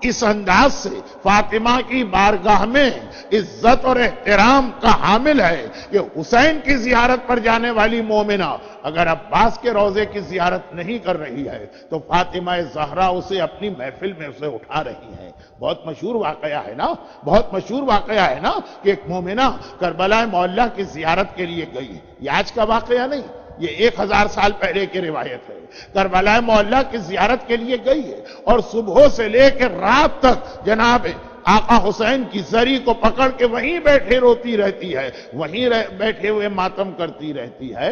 اس انداز سے فاطمہ کی بارگاہ میں عزت اور احترام کا حامل ہے کہ حسین کی زیارت پر جانے والی مومنہ اگر عباس کے روضے کی زیارت نہیں کر رہی ہے تو فاطمہ زہرا اسے اپنی محفل میں اسے اٹھا رہی ہیں۔ بہت مشہور واقعہ ہے نا، بہت مشہور واقعہ ہے نا کہ ایک مومنہ کربلا معلیٰ کی زیارت کے لیے گئی۔ یہ آج کا واقعہ نہیں، یہ 1000 سال پہلے کی روایت ہے۔ کربلا معلیٰ کی زیارت کے لیے گئی ہے اور صبح سے لے کے رات تک جناب آقا حسین کی زری کو پکڑ کے وہیں بیٹھے روتی رہتی ہے، وہیں بیٹھے ہوئے ماتم کرتی رہتی ہے۔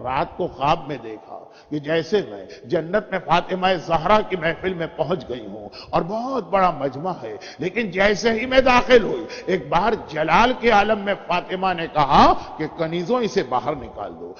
رات کو خواب میں دیکھا کہ جیسے میں جنت میں فاطمہ زہرا کی محفل میں پہنچ گئی ہوں اور بہت بڑا مجمع ہے، لیکن جیسے ہی میں داخل ہوئی ایک بار جلال کے عالم میں فاطمہ نے کہا کہ کنیزوں اسے باہر نکال دو،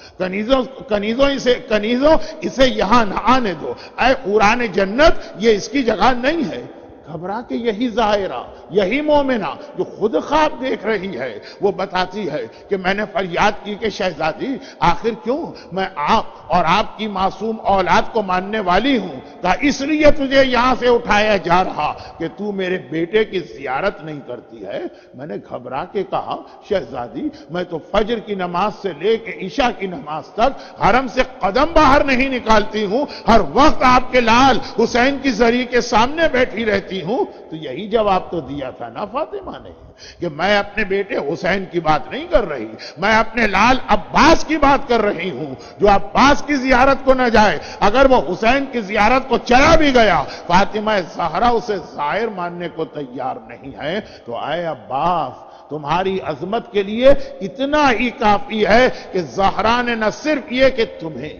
کنیزوں اسے یہاں نہ آنے دو، اے قرآن جنت یہ اس کی جگہ نہیں ہے۔ گھبرا کے یہی ظاہرہ، یہی مومنہ جو خود خواب دیکھ رہی ہے وہ بتاتی ہے کہ میں نے فریاد کی کہ شہزادی آخر کیوں؟ میں آپ اور آپ کی معصوم اولاد کو ماننے والی ہوں، کہا اس لیے تجھے یہاں سے اٹھایا جا رہا کہ تو میرے بیٹے کی زیارت نہیں کرتی ہے۔ میں نے گھبرا کے کہا شہزادی میں تو فجر کی نماز سے لے کے عشاء کی نماز تک حرم سے قدم باہر نہیں نکالتی ہوں، ہر وقت آپ کے لال حسین کی زری کے سامنے بیٹھی رہتی ہوں۔ تو یہی جواب تو دیا تھا نا فاطمہ نے کہ میں اپنے بیٹے حسین کی بات نہیں کر رہی، میں اپنے لال عباس کی بات کر رہی ہوں جو عباس کی زیارت کو نہ جائے، اگر وہ حسین کی زیارت کو چلا بھی گیا فاطمہ زہرا اسے ظاہر ماننے کو تیار نہیں ہے۔ تو اے عباس تمہاری عظمت کے لیے اتنا ہی کافی ہے کہ زہرا نے نہ صرف یہ کہ تمہیں،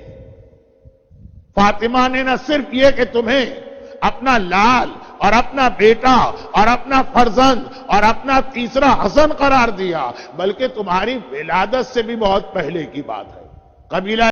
فاطمہ نے نہ صرف یہ کہ تمہیں اپنا لال اور اپنا بیٹا اور اپنا فرزند اور اپنا تیسرا حسن قرار دیا، بلکہ تمہاری ولادت سے بھی بہت پہلے کی بات ہے۔ قبیلہ